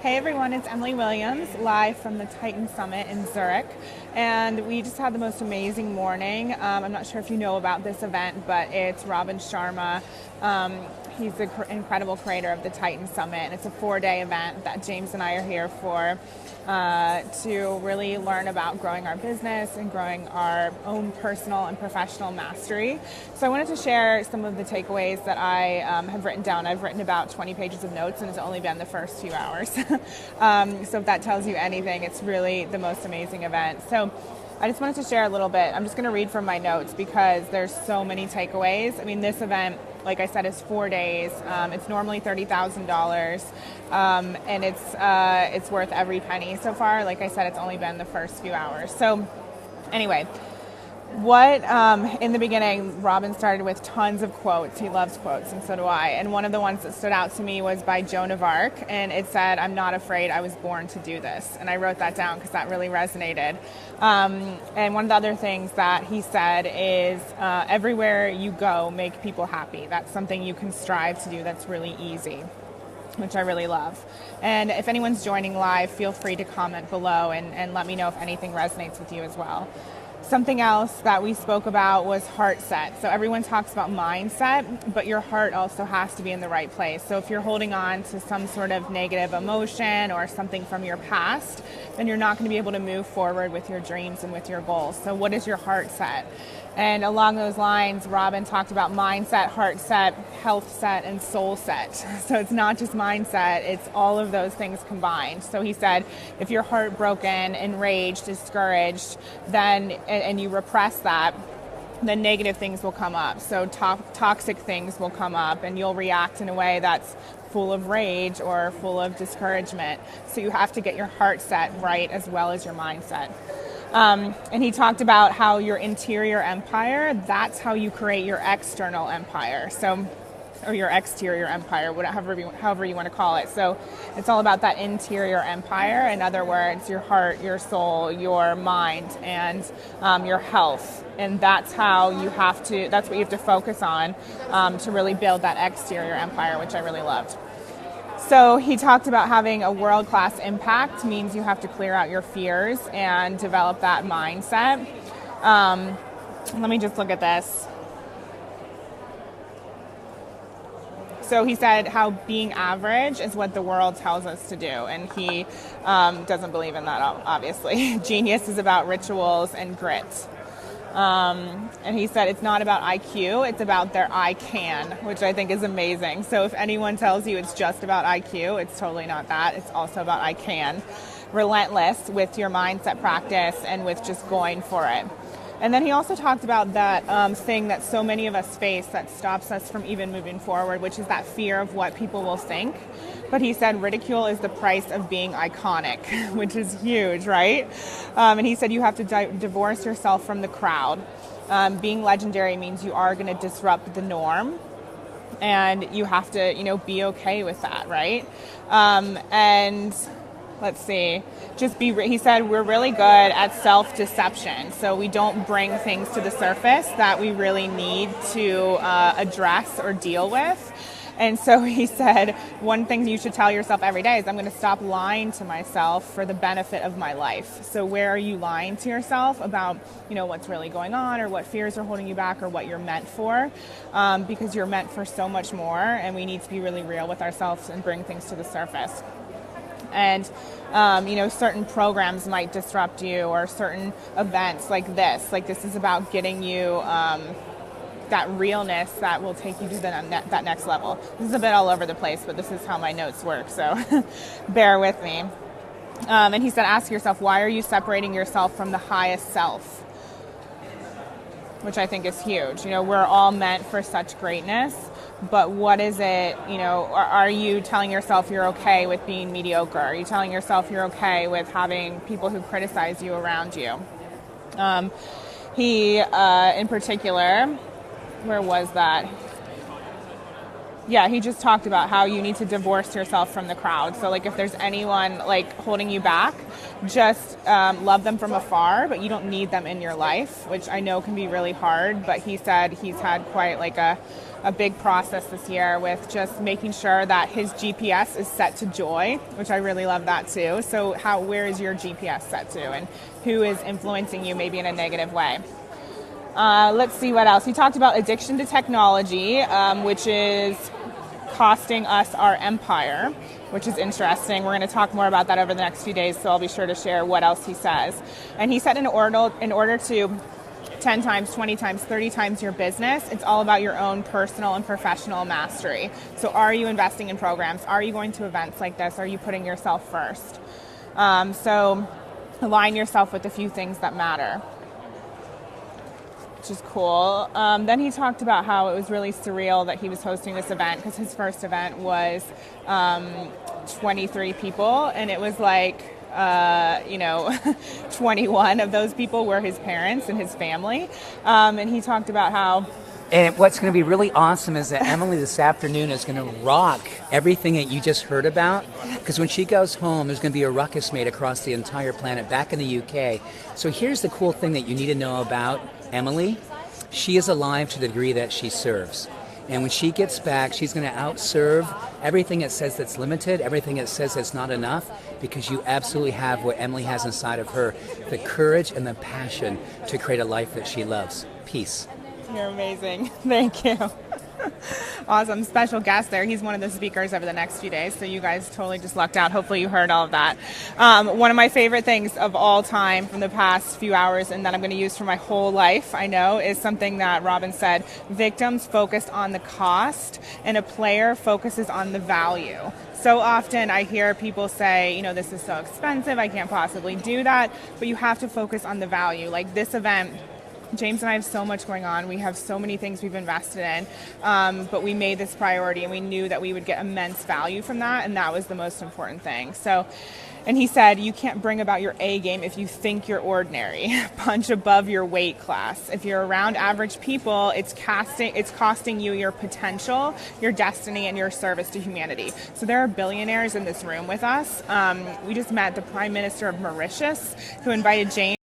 Hey everyone, it's Emily Williams, live from the Titan Summit in Zurich. And we just had the most amazing morning. I'm not sure if you know about this event, but it's Robin Sharma. He's the incredible creator of the Titan Summit. And it's a 4-day event that James and I are here for to really learn about growing our business and growing our own personal and professional mastery. So I wanted to share some of the takeaways that I have written down. I've written about 20 pages of notes and it's only been the first few hours. So if that tells you anything, it's really the most amazing event. So I just wanted to share a little bit. I'm just going to read from my notes because there's so many takeaways. I mean, this event, like I said, is 4 days. It's normally $30,000, and it's worth every penny so far. Like I said, it's only been the first few hours. So anyway, in the beginning, Robin started with tons of quotes. He loves quotes, and so do I. And one of the ones that stood out to me was by Joan of Arc, and it said, "I'm not afraid, I was born to do this." And I wrote that down because that really resonated. And one of the other things that he said is, everywhere you go, make people happy. That's something you can strive to do that's really easy, which I really love. And if anyone's joining live, feel free to comment below and let me know if anything resonates with you as well. Something else that we spoke about was heart set. So everyone talks about mindset, but your heart also has to be in the right place. So if you're holding on to some sort of negative emotion or something from your past, then you're not going to be able to move forward with your dreams and with your goals. So what is your heart set? And along those lines, Robin talked about mindset, heart set, health set, and soul set. So it's not just mindset, it's all of those things combined. So he said, if you're heartbroken, enraged, discouraged, then and you repress that, then negative things will come up. So toxic things will come up and you'll react in a way that's full of rage or full of discouragement. So you have to get your heart set right as well as your mindset. And he talked about how your interior empire, that's how you create your external empire. So, or your exterior empire, however you want to call it. So it's all about that interior empire. In other words, your heart, your soul, your mind, and your health. And that's what you have to focus on to really build that exterior empire, which I really loved. So he talked about having a world-class impact means you have to clear out your fears and develop that mindset. Let me just look at this. So he said how being average is what the world tells us to do, and he doesn't believe in that, obviously. Genius is about rituals and grit. And he said it's not about IQ, it's about their I can, which I think is amazing. So if anyone tells you it's just about IQ, it's totally not that. It's also about I can. Relentless with your mindset practice and with just going for it. And then he also talked about that thing that so many of us face that stops us from even moving forward, which is that fear of what people will think. But he said ridicule is the price of being iconic, which is huge, right? And he said you have to divorce yourself from the crowd. Being legendary means you are going to disrupt the norm. And you have to, be okay with that, right? And let's see, he said we're really good at self-deception. So we don't bring things to the surface that we really need to address or deal with. And so he said one thing you should tell yourself every day is I'm going to stop lying to myself for the benefit of my life. So where are you lying to yourself about, what's really going on or what fears are holding you back or what you're meant for? Because you're meant for so much more, and we need to be really real with ourselves and bring things to the surface. And, certain programs might disrupt you, or certain events like this. Like this is about getting you that realness that will take you to that next level. This is a bit all over the place, but this is how my notes work, so bear with me. And he said, ask yourself, why are you separating yourself from the highest self? Which I think is huge. We're all meant for such greatness. But what is it, are you telling yourself you're okay with being mediocre? Are you telling yourself you're okay with having people who criticize you around you? He, in particular, where was that? Yeah, he just talked about how you need to divorce yourself from the crowd. So like if there's anyone like holding you back, just love them from afar, but you don't need them in your life, which I know can be really hard. But he said he's had quite like a a big process this year with just making sure that his GPS is set to joy, which I really love that too. So where is your GPS set to, and who is influencing you maybe in a negative way? Let's see what else. He talked about addiction to technology, which is costing us our empire, which is interesting. We're going to talk more about that over the next few days, so I'll be sure to share what else he says. And he said in order to 10 times, 20 times, 30 times your business, it's all about your own personal and professional mastery. So are you investing in programs? Are you going to events like this? Are you putting yourself first? So align yourself with a few things that matter, which is cool. Then he talked about how it was really surreal that he was hosting this event, because his first event was 23 people, and it was like 21 of those people were his parents and his family. And he talked about how... And what's going to be really awesome is that Emily this afternoon is going to rock everything that you just heard about, because when she goes home, there's going to be a ruckus made across the entire planet back in the UK. So here's the cool thing that you need to know about Emily. She is alive to the degree that she serves. And when she gets back, she's going to outserve everything that says that's limited, everything that says that's not enough, because you absolutely have what Emily has inside of her, the courage and the passion to create a life that she loves. Peace. You're amazing. Thank you. Awesome. Special guest there. He's one of the speakers over the next few days, so you guys totally just lucked out. Hopefully you heard all of that. One of my favorite things of all time from the past few hours, and that I'm going to use for my whole life, I know, is something that Robin said. Victims focus on the cost, and a player focuses on the value. So often I hear people say, this is so expensive, I can't possibly do that, but you have to focus on the value. Like this event, James and I have so much going on. We have so many things we've invested in, but we made this priority, and we knew that we would get immense value from that, and that was the most important thing. So, and he said, you can't bring about your A game if you think you're ordinary. Punch above your weight class. If you're around average people, it's costing you your potential, your destiny, and your service to humanity. So there are billionaires in this room with us. We just met the Prime Minister of Mauritius, who invited James